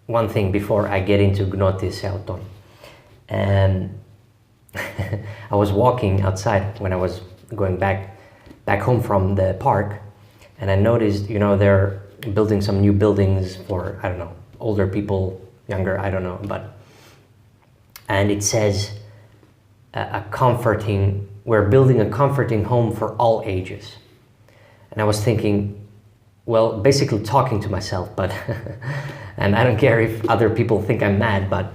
one thing before I get into Gnothi Seauton. And I was walking outside when I was going back home from the park, and I noticed, you know, they're building some new buildings for, I don't know, older people, younger, I don't know, and it says we're building a comforting home for all ages. And I was thinking, well, basically talking to myself, but and I don't care if other people think I'm mad, but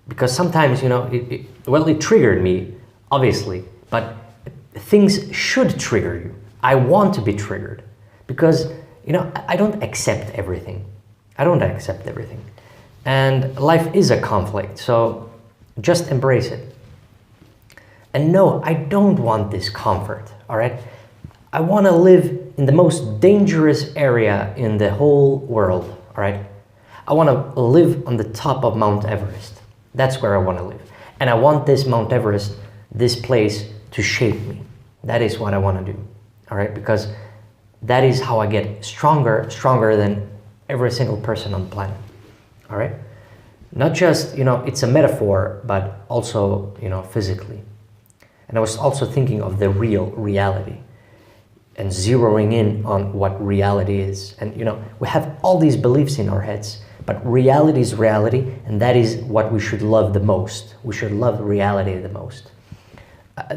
because sometimes, you know, it triggered me, obviously, but things should trigger you. I want to be triggered because, you know, I don't accept everything. And life is a conflict, so just embrace it. And no, I don't want this comfort, all right? I want to live in the most dangerous area in the whole world, all right? I want to live on the top of Mount Everest. That's where I want to live. And I want this Mount Everest, this place, to shape me. That is what I want to do, all right? Because that is how I get stronger than every single person on the planet, all right? Not just, you know, it's a metaphor, but also, you know, physically. And I was also thinking of the reality and zeroing in on what reality is. And, you know, we have all these beliefs in our heads, but reality is reality, and that is what we should love the most. We should love reality the most.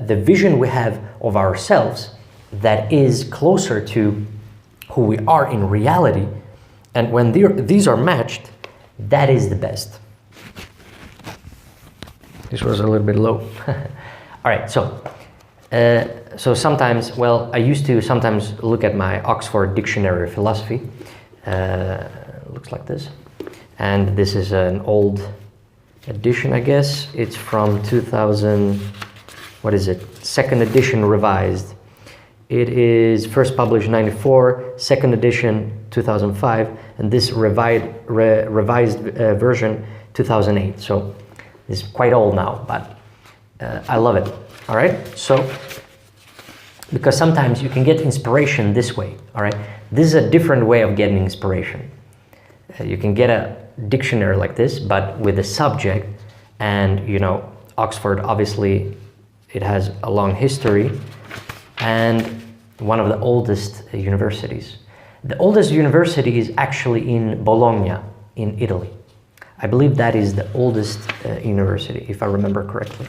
The vision we have of ourselves that is closer to who we are in reality, and when these are matched, that is the best. This was a little bit low. All right, so sometimes, well, I used to sometimes look at my Oxford Dictionary of Philosophy. Looks like this. And this is an old edition, I guess. It's from 2000, what is it? Second edition revised. It is first published 94, second edition 2005, and this revised version 2008. So it's quite old now, but I love it. All right, so because sometimes you can get inspiration this way. All right, this is a different way of getting inspiration. You can get a dictionary like this, but with a subject, and you know, Oxford, obviously it has a long history and one of the oldest universities. The oldest university is actually in Bologna in Italy. I believe that is the oldest university, if I remember correctly.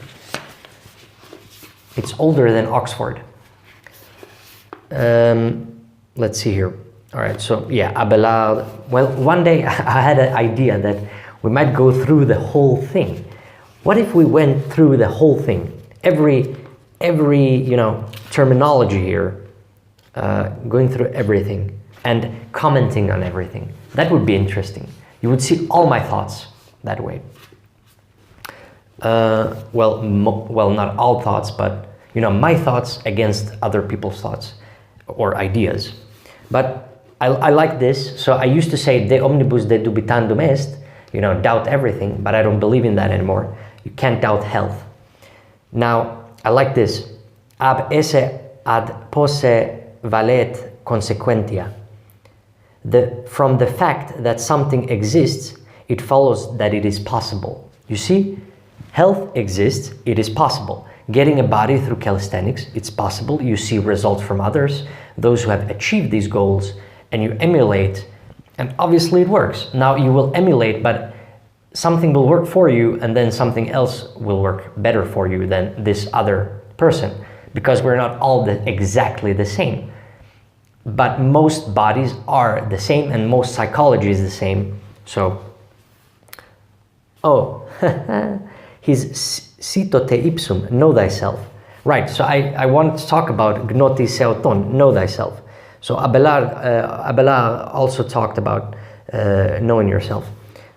It's older than Oxford. Let's see here. All right, so yeah, Abelard. Well, one day I had an idea that we might go through the whole thing. What if we went through the whole thing? Every you know, terminology here, going through everything and commenting on everything. That would be interesting. You would see all my thoughts that way. Well, not all thoughts, but you know, my thoughts against other people's thoughts or ideas. But I like this. So I used to say de omnibus de dubitandum est, you know, doubt everything, but I don't believe in that anymore. You can't doubt health. Now, I like this. Ab esse ad posse valet consequentia. From the fact that something exists, it follows that it is possible. You see, health exists, it is possible. Getting a body through calisthenics, it's possible. You see results from others, those who have achieved these goals, and you emulate, and obviously it works. Now you will emulate, but something will work for you, and then something else will work better for you than this other person, because we're not all exactly the same. But most bodies are the same, and most psychology is the same. So, oh, he's cito te ipsum, know thyself. Right, so I want to talk about Gnothi Seauton, know thyself. So Abelard also talked about knowing yourself.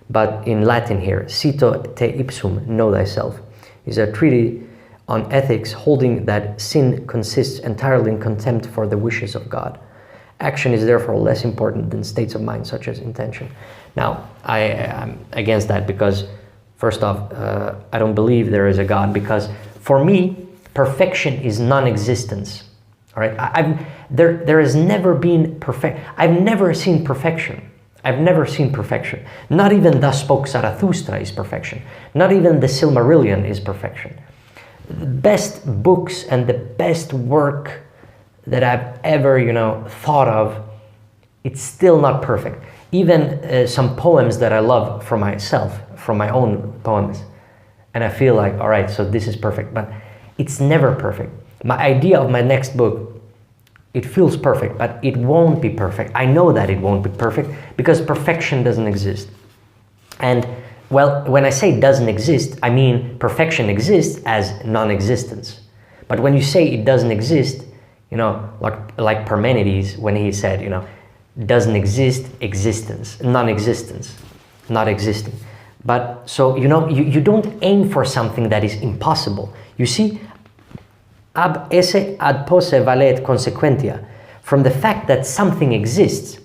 But in Latin here, cito te ipsum, know thyself, is a treatise on ethics holding that sin consists entirely in contempt for the wishes of God. Action is therefore less important than states of mind such as intention. Now, I am against that because, first off, I don't believe there is a God, because for me, perfection is non-existence. All right, there has never been perfect. I've never seen perfection. I've never seen perfection. Not even Thus Spoke Zarathustra is perfection. Not even the Silmarillion is perfection. The best books and the best work that I've ever, thought of, it's still not perfect. Even some poems that I love from myself, from my own poems, and I feel like, all right, so this is perfect, but it's never perfect. My idea of my next book, it feels perfect, but it won't be perfect. I know that it won't be perfect because perfection doesn't exist. And well, when I say doesn't exist, I mean perfection exists as non-existence. But when you say it doesn't exist, like Parmenides, when he said, doesn't exist, existence, non-existence, not existing. But so, you don't aim for something that is impossible. You see, ab esse ad posse valet consequentia. From the fact that something exists,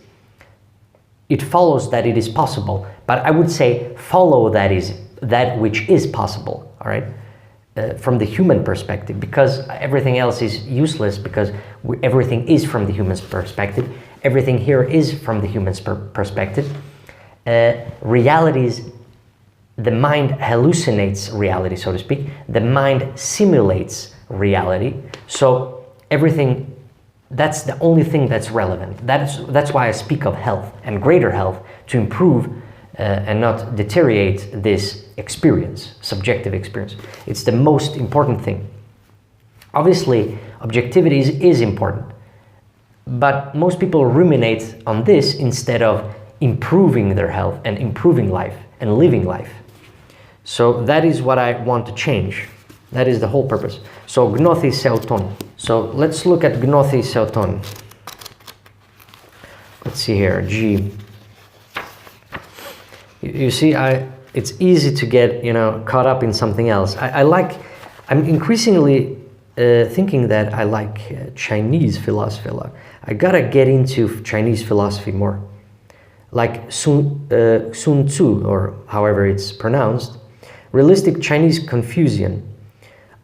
it follows that it is possible. But I would say follow that which is possible, all right? From the human perspective, because everything else is useless, because everything is from the human's perspective. Everything here is from the human's perspective. Realities, the mind hallucinates reality, so to speak. The mind simulates reality. So everything, that's the only thing that's relevant. That's why I speak of health and greater health, to improve and not deteriorate this experience, subjective experience. It's the most important thing. Obviously, objectivity is important, but most people ruminate on this instead of improving their health and improving life and living life. So that is what I want to change. That is the whole purpose. So Gnothi Seauton. So let's look at Gnothi Seauton. Let's see here, G. You see, it's easy to get, caught up in something else. I'm increasingly thinking that I like Chinese philosophy a lot. I gotta get into Chinese philosophy more. Like Sun Tzu, or however it's pronounced, realistic Chinese Confucian.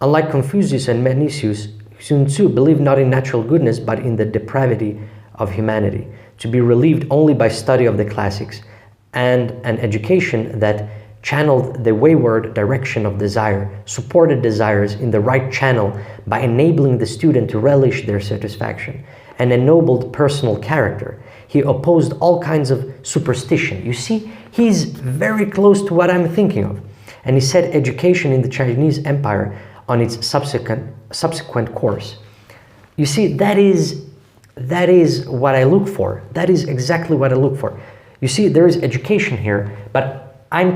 Unlike Confucius and Mencius, Sun Tzu believed not in natural goodness, but in the depravity of humanity, to be relieved only by study of the classics, and an education that channeled the wayward direction of desire, supported desires in the right channel by enabling the student to relish their satisfaction, and ennobled personal character. He opposed all kinds of superstition. You see, he's very close to what I'm thinking of. And he said education in the Chinese Empire on its subsequent course. You see, that is what I look for. That is exactly what I look for. You see, there is education here, but I'm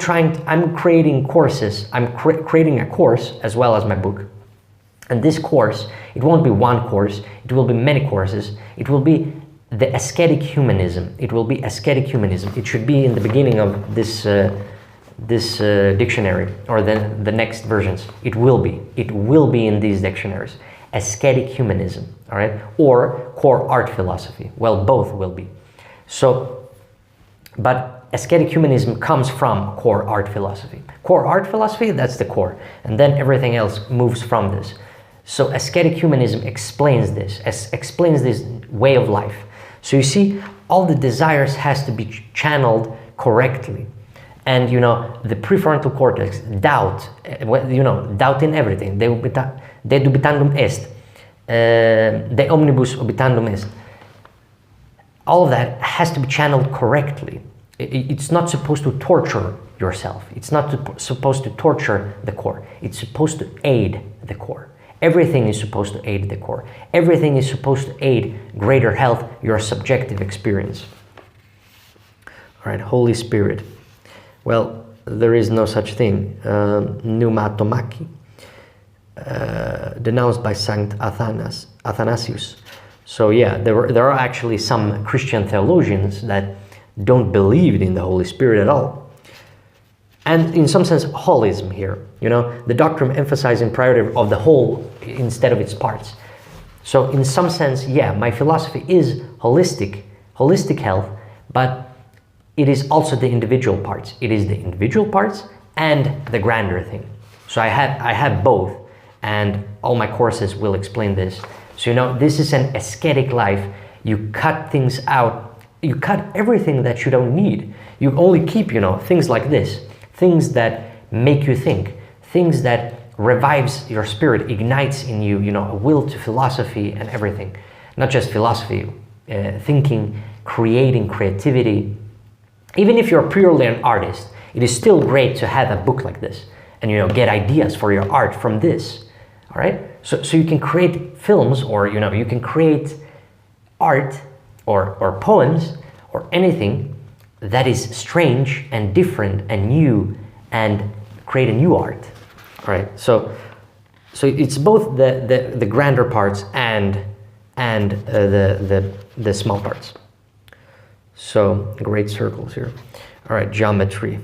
creating courses. I'm creating a course as well as my book. And this course, it won't be one course, it will be many courses. It will be the aesthetic humanism. It will be aesthetic humanism. It should be in the beginning of this dictionary, or the next versions. It will be in these dictionaries. Aesthetic humanism, all right? Or core art philosophy. Well, both will be. So, but aesthetic humanism comes from core art philosophy. Core art philosophy, that's the core. And then everything else moves from this. So aesthetic humanism explains this, explains this way of life. So you see, all the desires has to be channeled correctly. And the prefrontal cortex, doubt, doubt in everything. De dubitandum est, de omnibus obitandum est. All of that has to be channeled correctly. It's not supposed to torture yourself. It's not supposed to torture the core. It's supposed to aid the core. Everything is supposed to aid the core. Everything is supposed to aid greater health, your subjective experience. All right, Holy Spirit. Well, there is no such thing. Pneumatomachy, denounced by Saint Athanasius. So yeah, there are actually some Christian theologians that don't believe in the Holy Spirit at all. And in some sense, holism here. The doctrine emphasizing priority of the whole instead of its parts. So in some sense, yeah, my philosophy is holistic health, but it is also the individual parts. It is the individual parts and the grander thing. So I have both, and all my courses will explain this. So this is an ascetic life. You cut things out You cut everything that you don't need. You only keep, things like this, things that make you think, things that revives your spirit, ignites in you, a will to philosophy and everything. Not just philosophy, thinking, creating, creativity. Even if you're purely an artist, it is still great to have a book like this and, get ideas for your art from this, all right? So you can create films, or, you can create art or poems or anything that is strange and different and new, and create a new art. All right, so it's both the grander parts and the small parts. So great circles here. All right, geometry.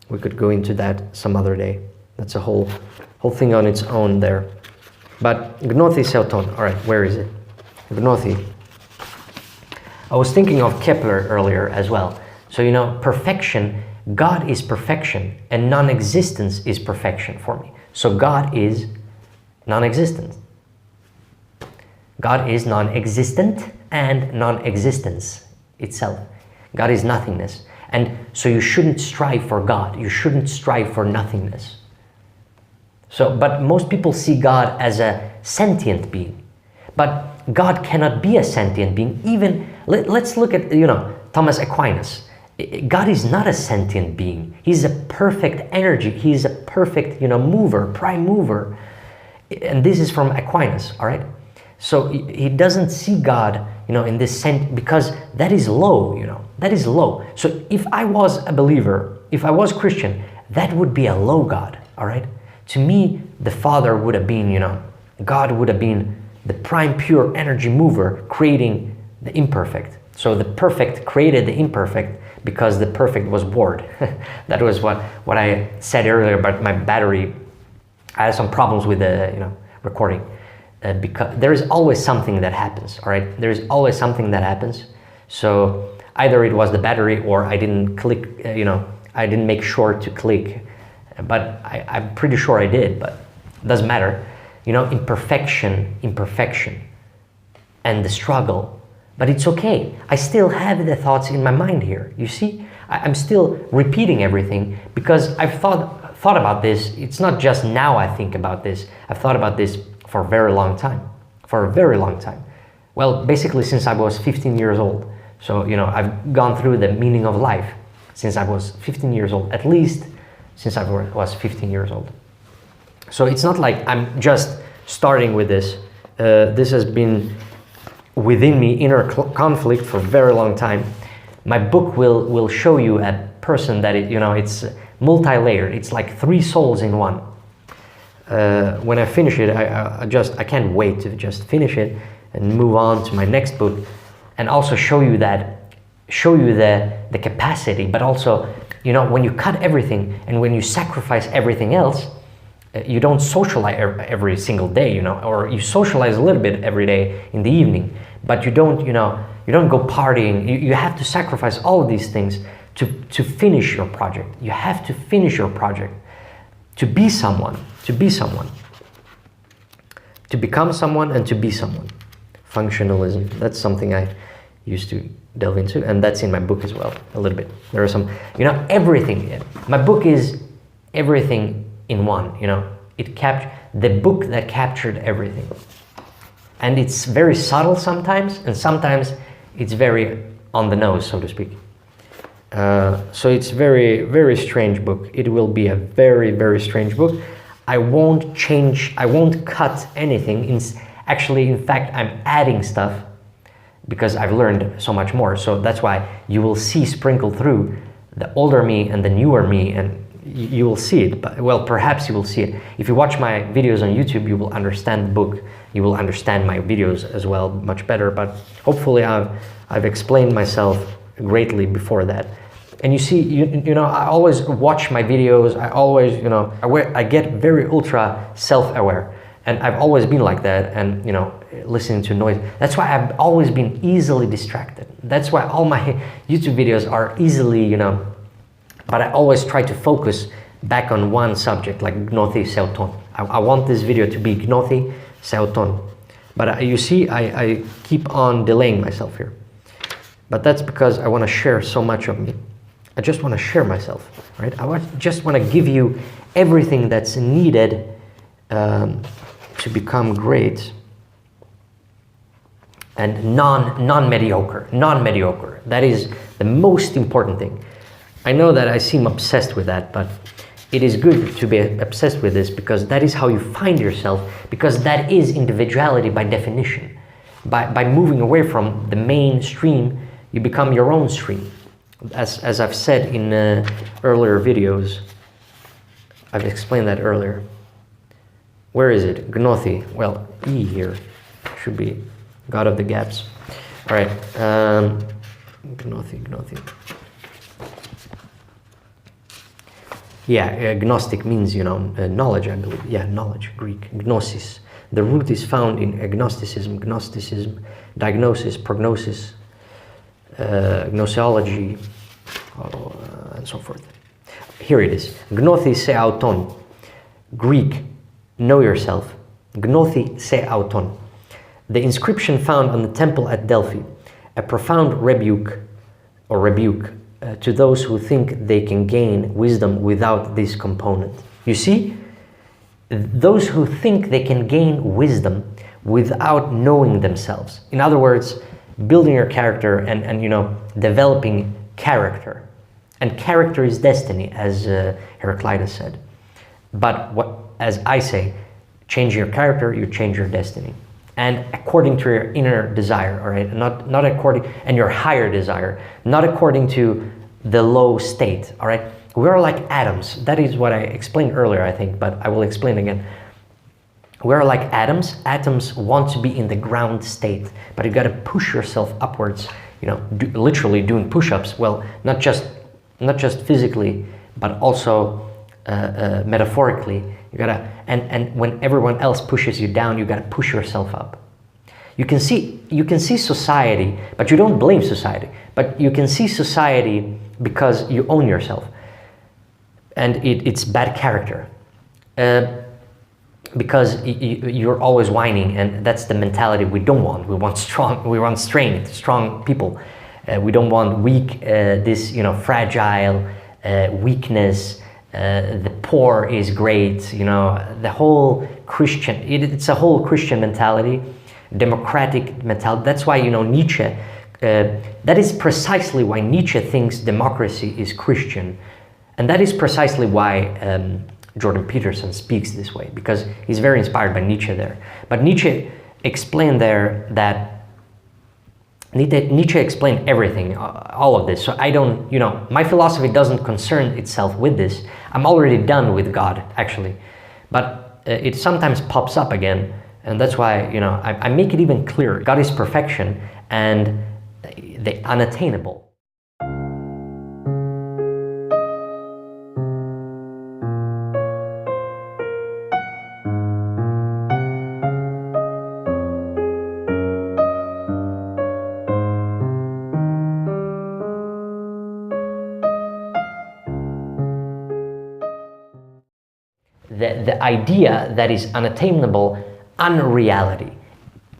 We could go into that some other day. That's a whole thing on its own there. But Gnothi Seauton. All right, where is it? Gnothi. I was thinking of Kepler earlier as well. So perfection. God is perfection, and non-existence is perfection for me. So God is non-existent. God is non-existent and non-existence itself. God is nothingness. And so you shouldn't strive for God. You shouldn't strive for nothingness. But most people see God as a sentient being. But God cannot be a sentient being. Even, let's look at, Thomas Aquinas. God is not a sentient being. He's a perfect energy. He's a perfect, mover, prime mover. And this is from Aquinas, all right? So he doesn't see God, in this sense, because that is low, that is low. So if I was a believer, if I was Christian, that would be a low God, all right? To me, the Father would have been, God would have been the prime pure energy mover, creating the imperfect. So the perfect created the imperfect, because the perfect was bored. That was what I said earlier about my battery. I had some problems with the recording, because there is always something that happens. All right, there is always something that happens. So either it was the battery, or I didn't click. I didn't make sure to click, but I'm pretty sure I did. But it doesn't matter. Imperfection, and the struggle. But it's okay. I still have the thoughts in my mind here. You see, I'm still repeating everything, because I've thought about this. It's not just now I think about this. I've thought about this for a very long time. For a very long time. Well, basically since I was 15 years old. So, I've gone through the meaning of life since I was 15 years old. At least since I was 15 years old. So it's not like I'm just starting with this. This has been within me, inner conflict, for a very long time. My book will show you a person that it's multi-layered. It's like 3 souls in one. When I finish it, I can't wait to just finish it and move on to my next book, and also show you the capacity, but also when you cut everything and when you sacrifice everything else, you don't socialize every single day, or you socialize a little bit every day in the evening, but you don't go partying. You have to sacrifice all of these things to finish your project. You have to finish your project, to be someone, to become someone, and to be someone. Functionalism, that's something I used to delve into, and that's in my book as well, a little bit. There are some, everything. My book is everything in one, the book that captured everything. And it's very subtle sometimes, and sometimes it's very on the nose, so to speak. So it's very, very strange book. It will be a very, very strange book. I won't cut anything. In fact, I'm adding stuff, because I've learned so much more. So that's why you will see sprinkled through the older me and the newer me, and you will see it. But, well, perhaps you will see it. If you watch my videos on YouTube, you will understand the book. You will understand my videos as well much better. But hopefully I've explained myself greatly before that. And you see, I always watch my videos. I always, I get very ultra self-aware. And I've always been like that, and listening to noise. That's why I've always been easily distracted. That's why all my YouTube videos are easily, but I always try to focus back on one subject, like Gnothi Seauton. I want this video to be Gnothi Seauton. But you see, I keep on delaying myself here. but that's because I want to share so much of me. I just want to share myself, right? Just want to give you everything that's needed to become great and non-mediocre. That is the most important thing. I know that I seem obsessed with that, but it is good to be obsessed with this, because that is how you find yourself, because that is individuality by definition. By moving away from the mainstream, you become your own stream. As I've said in earlier videos, I've explained that earlier. Where is it? Gnothi. Well, E here should be God of the gaps. All right. Gnothi. Yeah, gnostic means, knowledge, I believe. Yeah, knowledge, Greek. Gnosis. The root is found in agnosticism, diagnosis, prognosis, gnoseology, and so forth. Here it is. Gnothi Seauton. Greek, know yourself. Gnothi Seauton. The inscription found on the temple at Delphi, a profound rebuke to those who think they can gain wisdom without this component. You see, those who think they can gain wisdom without knowing themselves. In other words, building your character and developing character. And character is destiny, as Heraclitus said. But as I say, change your character, you change your destiny. And according to your inner desire, all right? Not according, and your higher desire, not according to the low state, all right? We are like atoms. That is what I explained earlier, I think, but I will explain again. We are like atoms. Atoms want to be in the ground state, but you got to push yourself upwards, literally doing push-ups. Well, not just physically, but also metaphorically. You gotta, and when everyone else pushes you down, you gotta push yourself up. You can see society, but you don't blame society. But you can see society because you own yourself, and it's bad character. Because you're always whining, and that's the mentality we don't want. We want strong people. We don't want weak, fragile weakness. The poor is great, the whole Christian, it's a whole Christian mentality, democratic mentality. That's why, Nietzsche, that is precisely why Nietzsche thinks democracy is Christian. And that is precisely why Jordan Peterson speaks this way, because he's very inspired by Nietzsche there. But Nietzsche explained there that Nietzsche explained everything, all of this. So I don't, my philosophy doesn't concern itself with this. I'm already done with God, actually. But it sometimes pops up again. And that's why, I make it even clearer. God is perfection and the unattainable. The idea that is unattainable, unreality.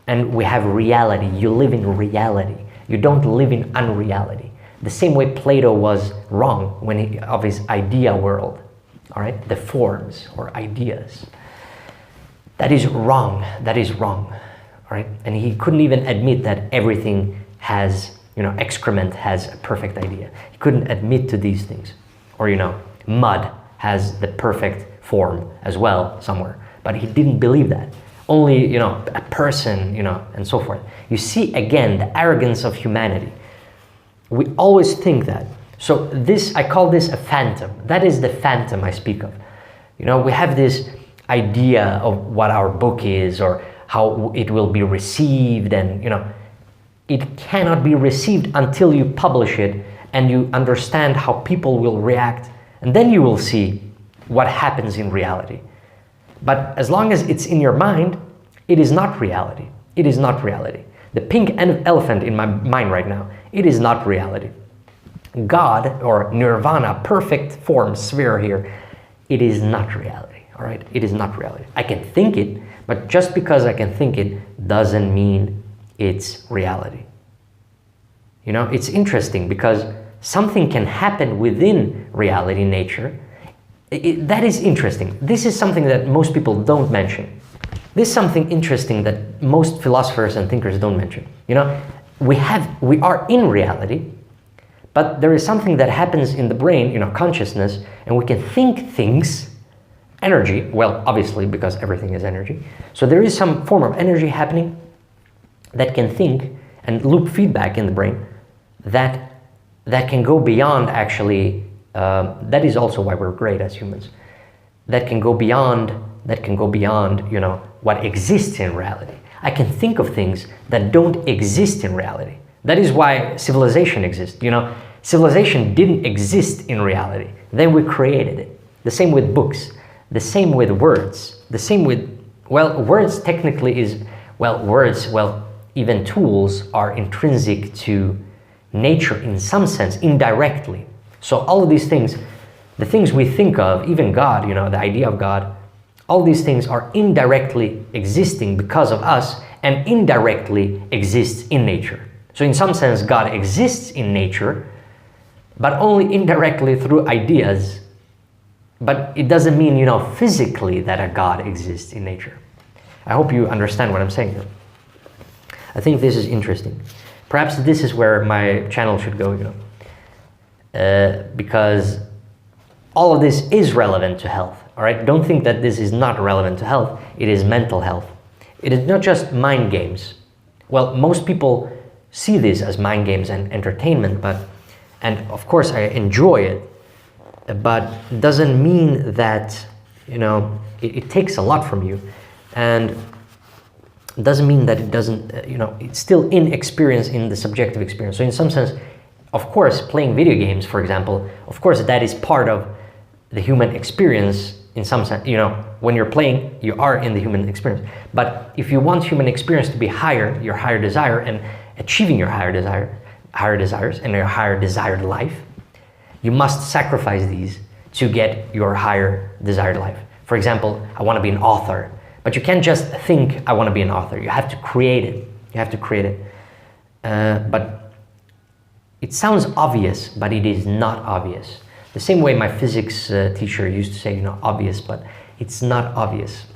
And we have reality. You live in reality. You don't live in unreality. The same way Plato was wrong of his idea world. All right, the forms or ideas. That is wrong. That is wrong. All right, and he couldn't even admit that everything has, excrement has a perfect idea. He couldn't admit to these things. Or mud has the perfect form as well somewhere, but he didn't believe that. Only, a person, and so forth. You see, again, the arrogance of humanity. We always think that. So I call this a phantom. That is the phantom I speak of. We have this idea of what our book is or how it will be received, and, it cannot be received until you publish it and you understand how people will react, and then you will see what happens in reality. But as long as it's in your mind, it is not reality. It is not reality. The pink elephant in my mind right now, it is not reality. God or nirvana, perfect form, sphere here, it is not reality, all right? It is not reality. I can think it, but just because I can think it doesn't mean it's reality. You know, it's interesting because something can happen within reality, nature. That is interesting. This is something that most people don't mention. This is something interesting that most philosophers and thinkers don't mention. You know, we are in reality, but there is something that happens in the brain, you know, consciousness, and we can think things, energy, well, obviously, because everything is energy. So there is some form of energy happening that can think and loop feedback in the brain that can go beyond actually, that is also why we're great as humans, that can go beyond, you know, what exists in reality. I can think of things that don't exist in reality. That is why civilization exists. You know, civilization didn't exist in reality. Then we created it. The same with books, the same with words, the same with, well, words technically is, well, words, well, even tools are intrinsic to nature in some sense, indirectly. So all of these things, the things we think of, even God, you know, the idea of God, all these things are indirectly existing because of us and indirectly exist in nature. So in some sense, God exists in nature, but only indirectly through ideas. But it doesn't mean, you know, physically that a God exists in nature. I hope you understand what I'm saying here. I think this is interesting. Perhaps this is where my channel should go, you know, because all of this is relevant to health, all right? Don't think that this is not relevant to health. It is mental health. It is not just mind games. Well, most people see this as mind games and entertainment, and of course I enjoy it, but it doesn't mean that, you know, it takes a lot from you, and it doesn't mean that it doesn't, you know, it's still inexperience in the subjective experience. So in some sense, of course, playing video games, for example, of course that is part of the human experience in some sense. You know, when you're playing, you are in the human experience. But if you want human experience to be higher, your higher desire, and achieving your higher desires and your higher desired life, you must sacrifice these to get your higher desired life. For example, I want to be an author, but you can't just think I want to be an author. You have to create it. You have to create it. But it sounds obvious, but it is not obvious. The same way my physics teacher used to say, you know, obvious, but it's not obvious.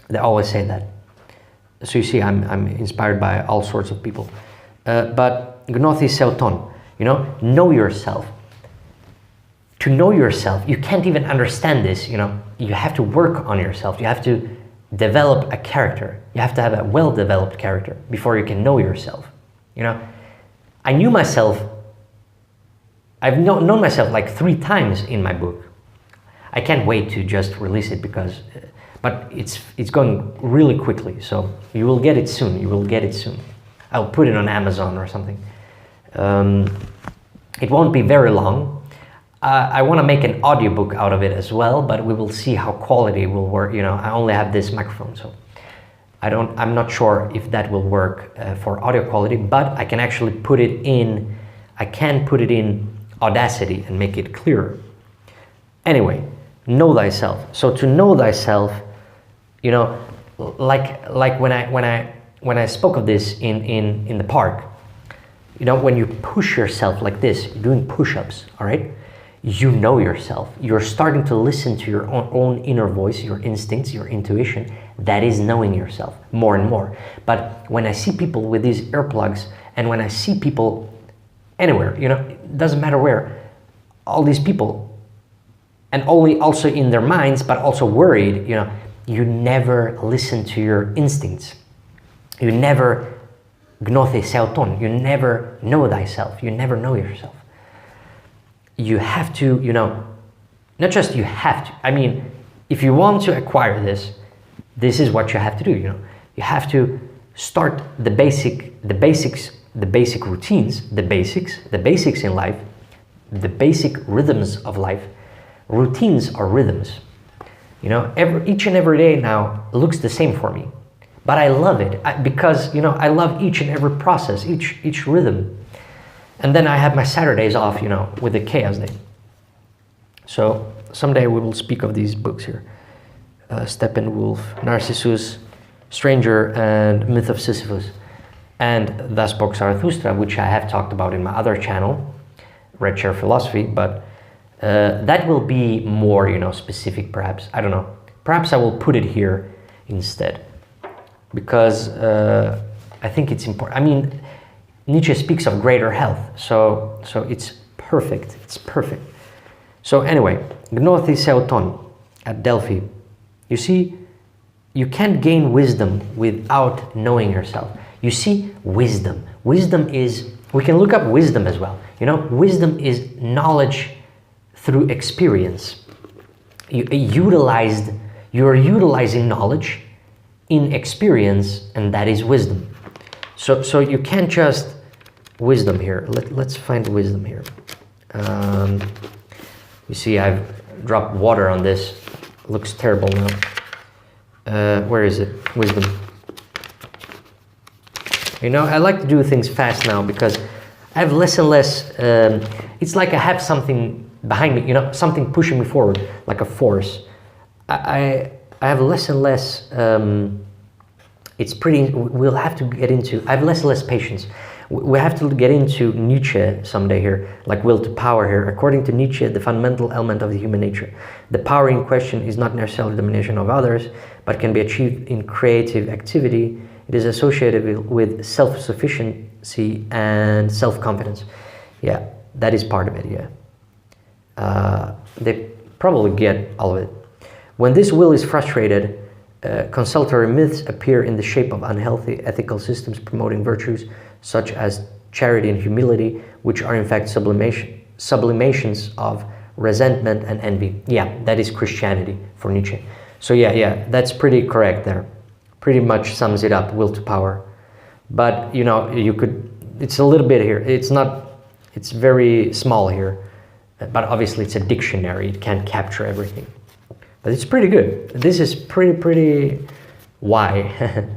They always say that. So you see, I'm inspired by all sorts of people. But Gnothi Seauton, you know yourself. To know yourself, you can't even understand this, you know. You have to work on yourself. You have to develop a character. You have to have a well-developed character before you can know yourself. You know, I knew myself. I've known myself like 3 times in my book. I can't wait to just release it because, but it's going really quickly. So you will get it soon. You will get it soon. I'll put it on Amazon or something. It won't be very long. I want to make an audiobook out of it as well, but we will see how quality will work. You know, I only have this microphone, so I'm not sure if that will work for audio quality, but I can actually put it in, Audacity and make it clearer. Anyway, know thyself. So to know thyself, you know, like when I spoke of this in the park, you know, when you push yourself like this, doing push-ups, all right? You know yourself. You're starting to listen to your own inner voice, your instincts, your intuition. That is knowing yourself more and more. But when I see people with these earplugs, and when I see people anywhere, you know, it doesn't matter where, all these people, and only also in their minds, but also worried, you know, you never listen to your instincts. You never Gnothi Seauton. You never know thyself. You never know yourself. You have to, you know, not just you have to, I mean, if you want to acquire this, this is what you have to do, you know. You have to start the basic routines, the basics in life, the basic rhythms of life. Routines are rhythms. You know, each and every day now looks the same for me, but I love it because, you know, I love each and every process, each rhythm. And then I have my Saturdays off, you know, with the chaos day. So someday we will speak of these books here. Steppenwolf, Narcissus, Stranger, and Myth of Sisyphus. and Thus Spoke Zarathustra, which I have talked about in my other channel, Red Chair Philosophy, but that will be more, you know, specific perhaps. I don't know. Perhaps I will put it here instead, because I think it's important. I mean, Nietzsche speaks of greater health, so it's perfect. It's perfect. So anyway, Gnothi Seauton at Delphi. You see, you can't gain wisdom without knowing yourself. You see, wisdom. Wisdom is, we can look up wisdom as well. You know, wisdom is knowledge through experience. You are utilizing knowledge in experience, and that is wisdom. So you can't just wisdom here. Let's find wisdom here. You see, I've dropped water on this. It looks terrible now. Where is it? Wisdom. You know, I like to do things fast now because I have less and less. It's like I have something behind me. You know, something pushing me forward, like a force. I have less and less. It's pretty. We'll have to get into. I have less and less patience. We have to get into Nietzsche someday here, like will to power here. According to Nietzsche, the fundamental element of the human nature. The power in question is not necessarily domination of others, but can be achieved in creative activity. It is associated with self-sufficiency and self-confidence. Yeah, that is part of it, yeah. They probably get all of it. When this will is frustrated, consultory myths appear in the shape of unhealthy ethical systems promoting virtues such as charity and humility, which are in fact sublimations of resentment and envy. Yeah, that is Christianity for Nietzsche. So yeah, that's pretty correct there. Pretty much sums it up, will to power. But you know, you could, it's a little bit here. It's not, it's very small here, but obviously it's a dictionary. It can't capture everything. But it's pretty good. This is pretty why.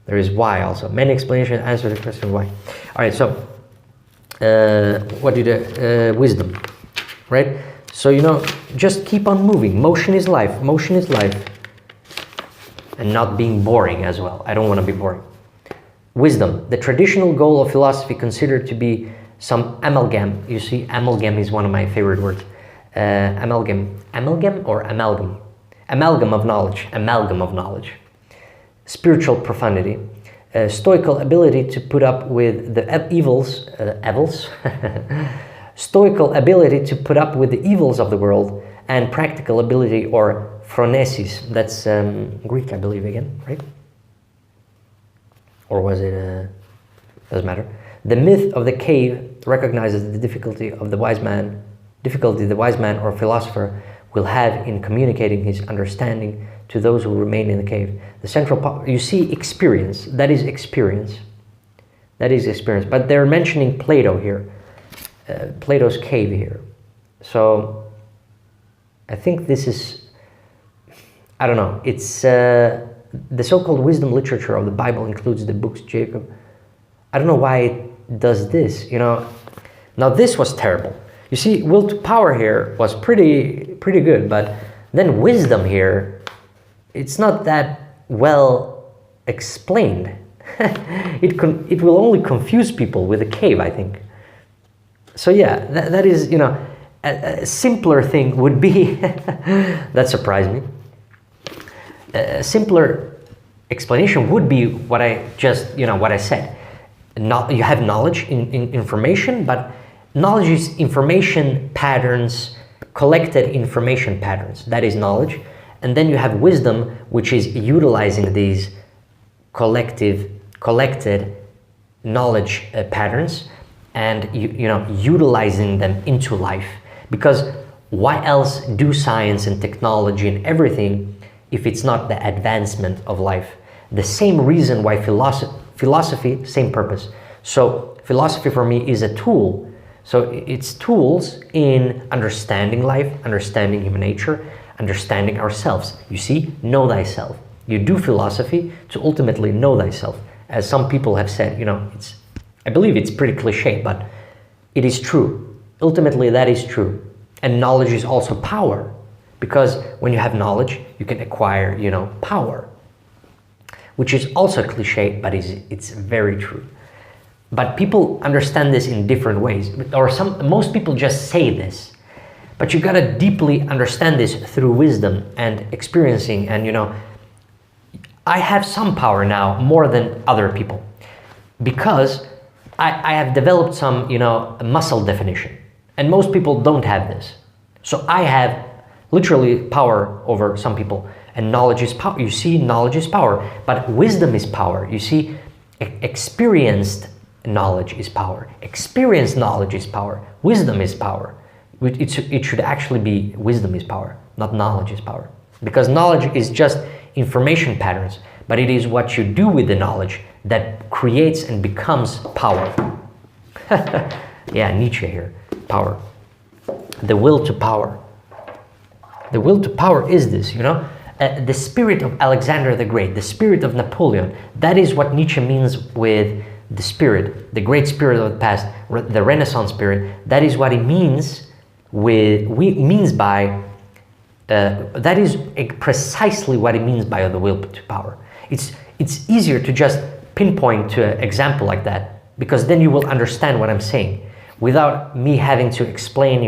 There is why also. Many explanations answer the question why. All right, so what did wisdom, right? So, you know, just keep on moving. Motion is life. Motion is life. And not being boring as well. I don't want to be boring. Wisdom. The traditional goal of philosophy considered to be some amalgam. You see, amalgam is one of my favorite words. Amalgam or amalgam? Amalgam of knowledge. Amalgam of knowledge. Spiritual profundity, stoical ability to put up with the evils, stoical ability to put up with the evils of the world, and practical ability, or phronesis, that's Greek, I believe, again, right? Or was it, doesn't matter. The myth of the cave recognizes the difficulty the wise man or philosopher will have in communicating his understanding to those who remain in the cave. The central you see, experience. That is experience. That is experience. But they're mentioning Plato here, Plato's cave here. So I think this is, I don't know. It's the so-called wisdom literature of the Bible includes the books Jacob. I don't know why it does this. You know, now this was terrible. You see, will to power here was pretty good, but then wisdom here. It's not that well explained. It will only confuse people with a cave, I think. So yeah, that is, you know, a simpler thing would be, that surprised me. A simpler explanation would be what I just, you know, what I said. You have knowledge in information, but knowledge is information patterns, collected information patterns. That is knowledge. And then you have wisdom, which is utilizing these collected knowledge patterns and you know, utilizing them into life. Because why else do science and technology and everything if it's not the advancement of life? The same reason why philosophy, same purpose. So philosophy for me is a tool. So it's tools in understanding life, understanding human nature, understanding ourselves. You see, know thyself. You do philosophy to ultimately know thyself. As some people have said, you know, I believe it's pretty cliche, but it is true. Ultimately, that is true. And knowledge is also power, because when you have knowledge, you can acquire, you know, power. which is also cliche, but it's very true. But people understand this in different ways, or most people just say this, but you gotta deeply understand this through wisdom and experiencing. And I have some power now more than other people because I have developed some muscle definition, and most people don't have this. So I have literally power over some people, and knowledge is power. You see, knowledge is power, but wisdom is power. You see, experienced knowledge is power. Experienced knowledge is power. Wisdom is power. It should actually be wisdom is power, not knowledge is power. Because knowledge is just information patterns, but it is what you do with the knowledge that creates and becomes power. Yeah, Nietzsche here, power. The will to power. The will to power is this, the spirit of Alexander the Great, the spirit of Napoleon. That is what Nietzsche means with the spirit, the great spirit of the past, the Renaissance spirit. That is what he means by that is precisely what it means by the will to power. It's easier to just pinpoint to an example like that, because then you will understand what I'm saying without me having to explain,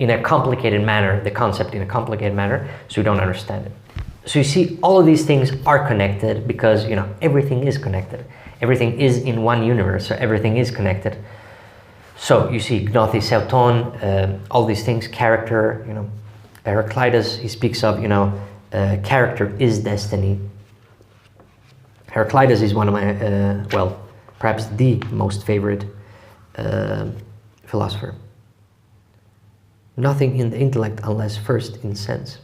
in a complicated manner, the concept in a complicated manner, so you don't understand it. So you see, all of these things are connected because, everything is connected. Everything is in one universe, so everything is connected. So you see, Gnothi Seauton, all these things, character, Heraclitus, he speaks of, character is destiny. Heraclitus is one of my, perhaps the most favorite philosopher. Nothing in the intellect unless first in sense.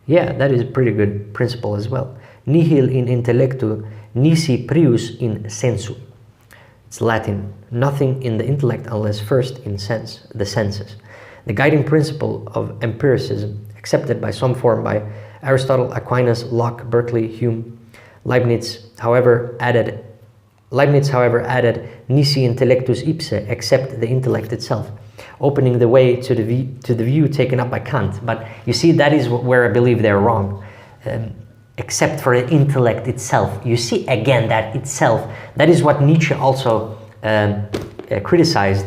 Yeah, that is a pretty good principle as well. Nihil in intellectu, nisi prius in sensu. It's Latin. Nothing in the intellect unless first in sense, the senses. The guiding principle of empiricism, accepted by some form by Aristotle, Aquinas, Locke, Berkeley, Hume, Leibniz, however, added nisi intellectus ipse, except the intellect itself, opening the way to the view taken up by Kant. But you see, that is where I believe they're wrong. Except for the intellect itself. You see, again, that itself, that is what Nietzsche also criticized,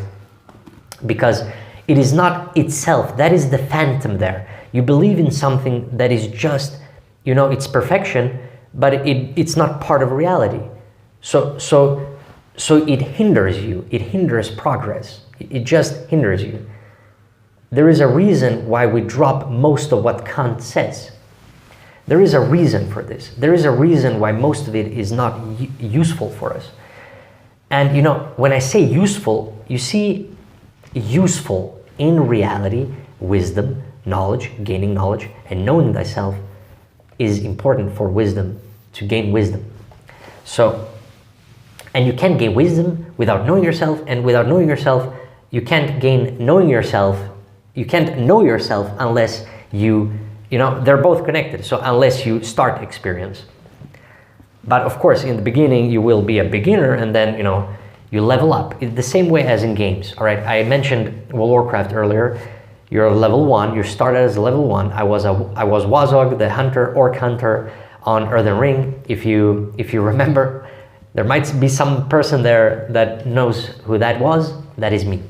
because it is not itself, that is the phantom there. You believe in something that is just, it's perfection, but it's not part of reality. So it hinders you, it hinders progress, it just hinders you. There is a reason why we drop most of what Kant says. There is a reason for this. There is a reason why most of it is not useful for us. And when I say useful, you see, useful in reality, wisdom, knowledge, gaining knowledge, and knowing thyself is important for wisdom, to gain wisdom. So, and you can't gain wisdom without knowing yourself, and without knowing yourself, you can't gain knowing yourself. You can't know yourself unless they're both connected. So unless you start experience. But of course, in the beginning, you will be a beginner, and then, you level up. It's the same way as in games, all right? I mentioned World of Warcraft earlier. You're level 1, you started as a level 1. I was Wazog, the hunter, orc hunter on Earthen Ring. If you remember, there might be some person there that knows who that was. That is me.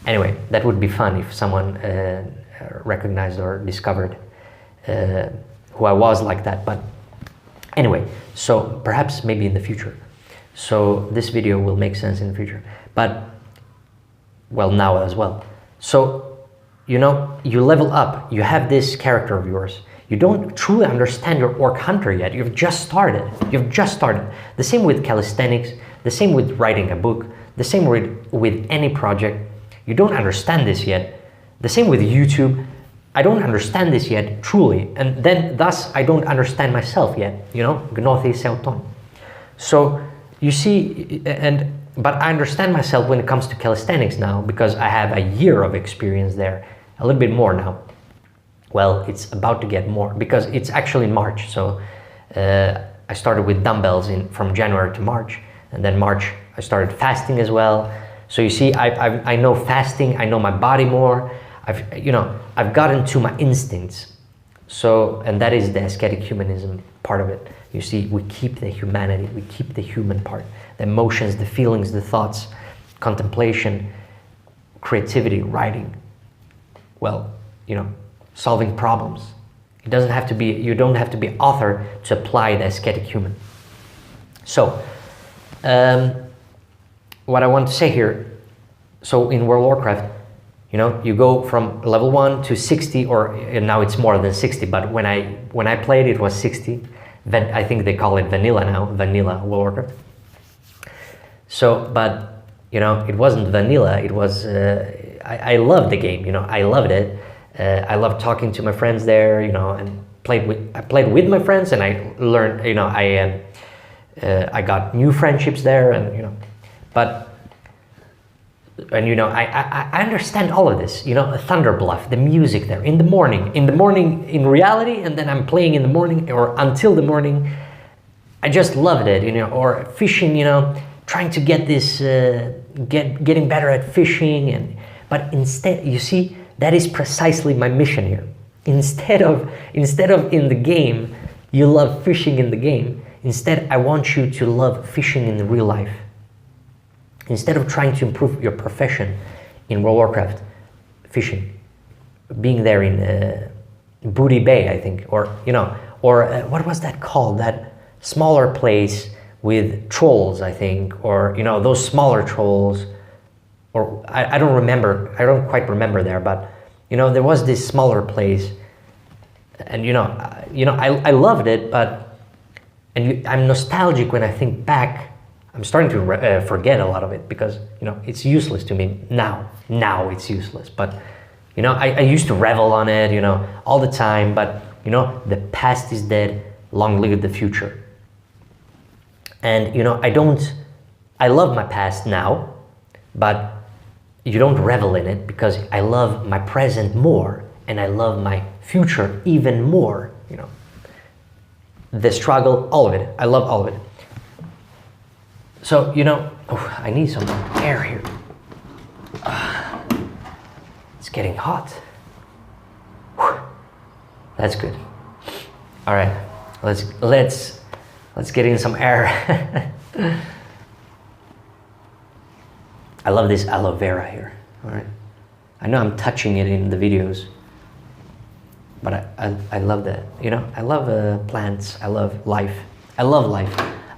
Anyway, that would be fun if someone recognized or discovered who I was like that. But anyway, so perhaps maybe in the future. So this video will make sense in the future. But, well, now as well. So, you level up. You have this character of yours. You don't truly understand your orc hunter yet. You've just started. The same with calisthenics, the same with writing a book, the same with any project. You don't understand this yet. The same with YouTube. I don't understand this yet, truly. And then, thus, I don't understand myself yet, Gnothi Seauton. So, you see, but I understand myself when it comes to calisthenics now, because I have a year of experience there, a little bit more now. Well, it's about to get more, because it's actually March. So, I started with dumbbells from January to March, and then March, I started fasting as well. So you see, I know fasting, I know my body more. I've gotten to my instincts, So, and that is the aesthetic humanism part of it. You see, we keep the humanity, we keep the human part, the emotions, the feelings, the thoughts, contemplation, creativity, writing, well, you know, solving problems. It doesn't have to be, you don't have to be author to apply the aesthetic human. So, what I want to say here, so in World of Warcraft, you know, you go from level 1 to 60, or now it's more than 60, but when I played it was 60. I think they call it vanilla now, vanilla World of Warcraft. So, but, you know, it wasn't vanilla, it was, I loved the game, you know, I loved it. I loved talking to my friends there, you know, and I played with my friends, and I learned, you know, I got new friendships there, and, you know, but, and, you know, I understand all of this, you know, Thunderbluff, the music there, in the morning in reality, and then I'm playing in the morning, or until the morning, I just loved it, you know, or fishing, you know, trying to get this, getting better at fishing, but instead, you see, that is precisely my mission here. Instead of in the game, you love fishing in the game, instead I want you to love fishing in real life. Instead of trying to improve your profession in World of Warcraft, fishing, being there in Booty Bay, I think, or, you know, or what was that called? That smaller place with trolls, I think, or, you know, those smaller trolls, or I don't remember, I don't quite remember there, but, you know, there was this smaller place, and, you know, I loved it, but, and I'm nostalgic when I think back. I'm starting to forget a lot of it, because, you know, it's useless to me now. Now it's useless, but, you know, I used to revel on it, you know, all the time, but, you know, the past is dead, long live the future. And, you know, I love my past now, but you don't revel in it, because I love my present more, and I love my future even more, you know. The struggle, all of it, I love all of it. So, you know, I need some air here. It's getting hot. Whew. That's good. All right, let's get in some air. I love this aloe vera here. All right, I know I'm touching it in the videos, but I love that. You know, I love plants. I love life. I love life.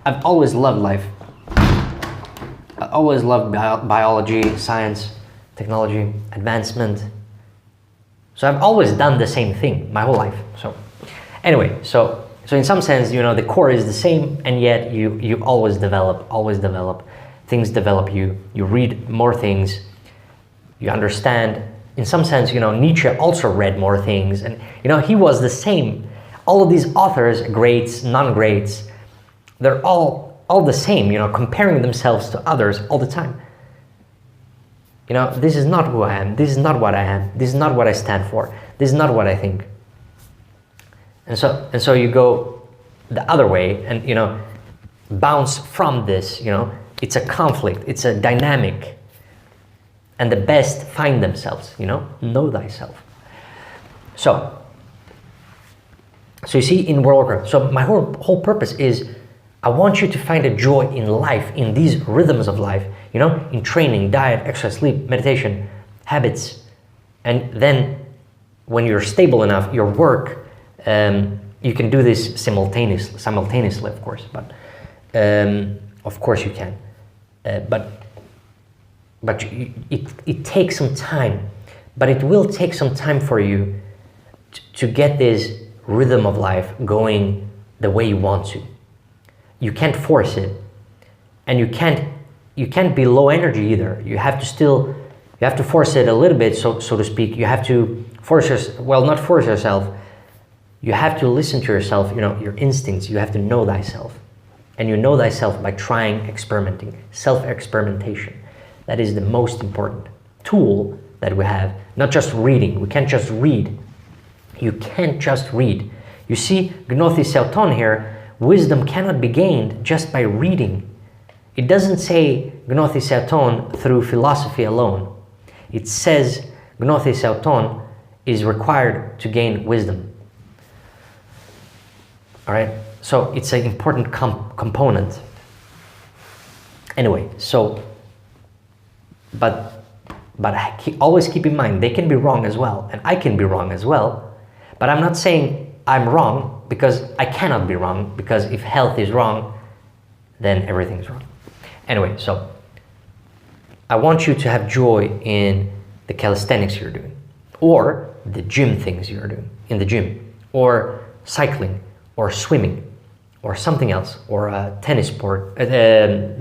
I've always loved life. I always loved biology, science, technology, advancement. So I've always done the same thing my whole life. So anyway, so in some sense, you know, the core is the same, and yet you always develop. Things develop you. You read more things. You understand. In some sense, you know, Nietzsche also read more things, and, you know, he was the same. All of these authors, greats, non-greats, they're all the same, you know, comparing themselves to others all the time. You know, this is not who I am. This is not what I am. This is not what I stand for. This is not what I think. And so you go the other way, and, you know, bounce from this, you know. It's a conflict. It's a dynamic. And the best find themselves, you know thyself. So you see, in World of Warcraft, so my whole purpose is, I want you to find a joy in life, in these rhythms of life, you know, in training, diet, exercise, sleep, meditation, habits. And then when you're stable enough, your work, you can do this simultaneously, of course, but of course you can. But it takes some time, but it will take some time for you to get this rhythm of life going the way you want to. You can't force it, and you can't be low energy either. You have to force it a little bit, so to speak. You have to not force yourself. You have to listen to yourself, you know, your instincts. You have to know thyself, and you know thyself by trying, experimenting, self-experimentation. That is the most important tool that we have. Not just reading. We can't just read. You can't just read. You see, Gnothi Seauton here. Wisdom cannot be gained just by reading. It doesn't say Gnothi Seauton through philosophy alone. It says Gnothi Seauton is required to gain wisdom. All right, so it's an important component. Anyway, so, but always keep in mind, they can be wrong as well, and I can be wrong as well, but I'm not saying I'm wrong because I cannot be wrong, because if health is wrong, then everything's wrong. Anyway, so I want you to have joy in the calisthenics you're doing, or the gym things you're doing in the gym, or cycling, or swimming, or something else, or a tennis sport,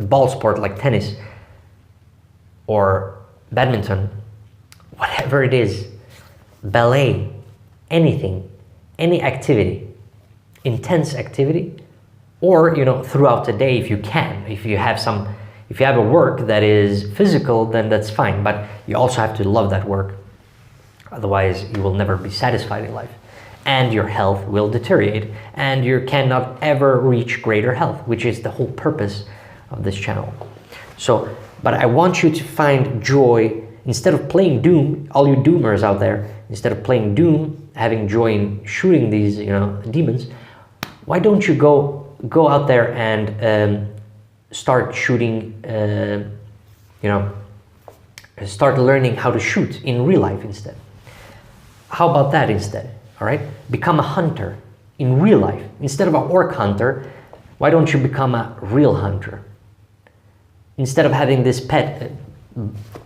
ball sport like tennis, or badminton, whatever it is, ballet, anything, any activity, intense activity, or, you know, throughout the day if you can. If you have a work that is physical, then that's fine, but you also have to love that work. Otherwise, you will never be satisfied in life, and your health will deteriorate, and you cannot ever reach greater health, which is the whole purpose of this channel. So, but I want you to find joy. Instead of playing Doom, all you Doomers out there, instead of playing Doom, having joy in shooting these, you know, demons, why don't you go out there and start shooting, you know, start learning how to shoot in real life instead. How about that instead? All right, become a hunter in real life. Instead of an orc hunter, why don't you become a real hunter? Instead of having this pet,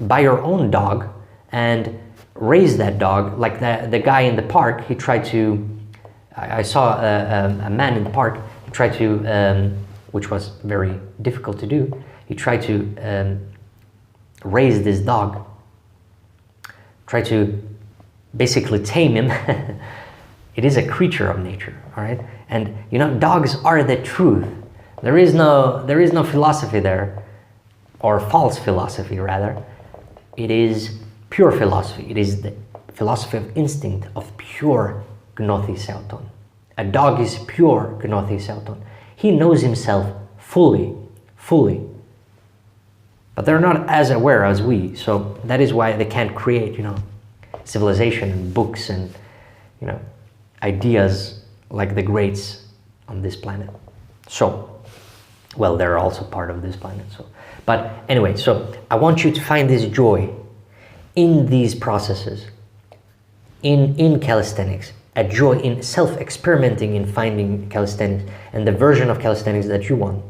buy your own dog and raise that dog. Like the guy in the park, he tried to, I saw a man in the park, he tried to, which was very difficult to do, he tried to raise this dog, try to basically tame him. It is a creature of nature, all right? And you know, dogs are the truth. There is no philosophy there, or false philosophy rather. It is pure philosophy. It is the philosophy of instinct, of pure Gnothi Seauton. A dog is pure Gnothi Seauton. He knows himself fully. But they're not as aware as we, so that is why they can't create, you know, civilization and books and, you know, ideas like the greats on this planet. So, well, they're also part of this planet. So, but anyway, so I want you to find this joy in these processes, in calisthenics, a joy in self-experimenting, in finding calisthenics and the version of calisthenics that you want,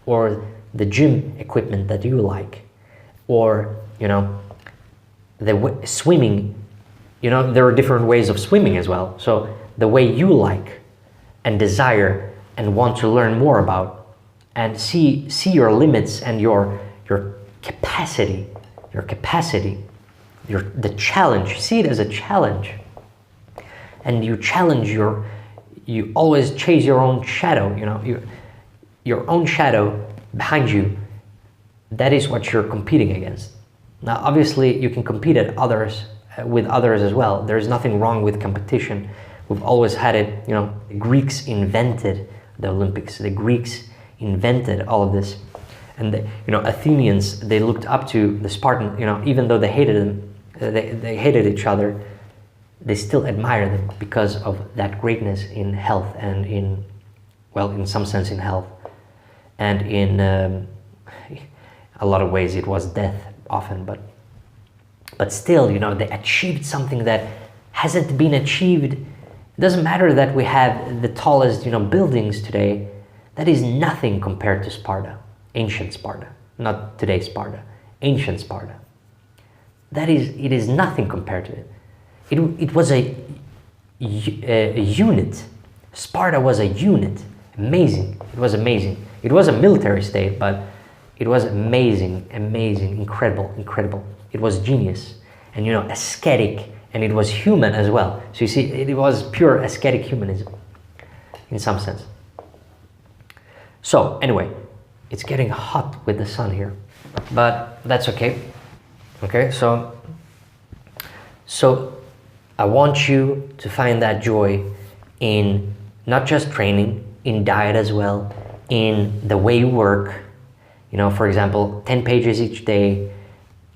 or the gym equipment that you like, or, you know, the swimming. You know, there are different ways of swimming as well. So the way you like and desire and want to learn more about, and see your limits and your capacity, the challenge. See it as a challenge, and you challenge you always chase your own shadow. You know, your own shadow behind you. That is what you're competing against. Now, obviously, you can compete with others as well. There's nothing wrong with competition. We've always had it. You know, the Greeks invented the Olympics. The Greeks invented all of this, and the, you know, Athenians, they looked up to the Spartans. You know, even though they hated them, they hated each other, they still admire them because of that greatness in health and in, well, in some sense in health, and in a lot of ways it was death often, but still, you know, they achieved something that hasn't been achieved. It doesn't matter that we have the tallest, you know, buildings today. That is nothing compared to Sparta, ancient Sparta, not today's Sparta, ancient Sparta. It is nothing compared to it. It was a unit. Sparta was a unit. Amazing. It was amazing. It was a military state, but it was amazing, incredible. It was genius, and, you know, aesthetic, and it was human as well. So you see, it was pure aesthetic humanism in some sense. So anyway, it's getting hot with the sun here, but that's okay. Okay, so I want you to find that joy in not just training, in diet as well, in the way you work. You know, for example, 10 pages each day,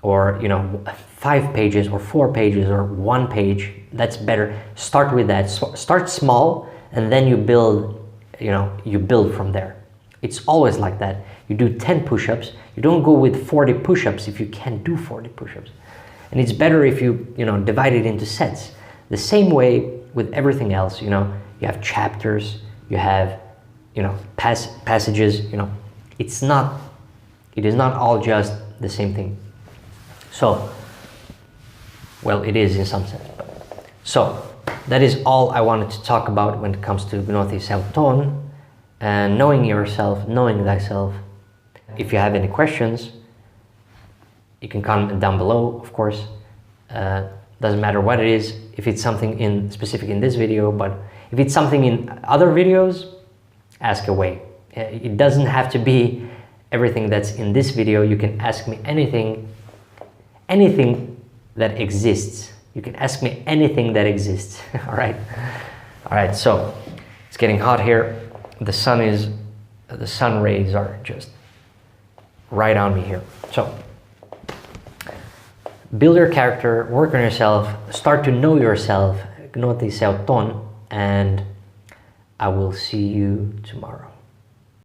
or, you know, 5 pages or 4 pages or 1 page. That's better. Start with that. Start small, and then you build you know, you build from there. It's always like that. You do 10 push-ups. You don't go with 40 push-ups if you can't do 40 push-ups. And it's better if you know, divide it into sets. The same way with everything else, you know, you have chapters, you have, you know, passages, you know, it is not all just the same thing. So, well, it is in some sense. So, that is all I wanted to talk about when it comes to Gnothi Seauton and knowing yourself, knowing thyself. If you have any questions, you can comment down below, of course. Doesn't matter what it is, if it's something specific in this video, but if it's something in other videos, ask away. It doesn't have to be everything that's in this video. You can ask me anything that exists. You can ask me anything that exists. All right, so it's getting hot here. The sun rays are just right on me here. So build your character, work on yourself, start to know yourself, Gnothi Seauton, and I will see you tomorrow.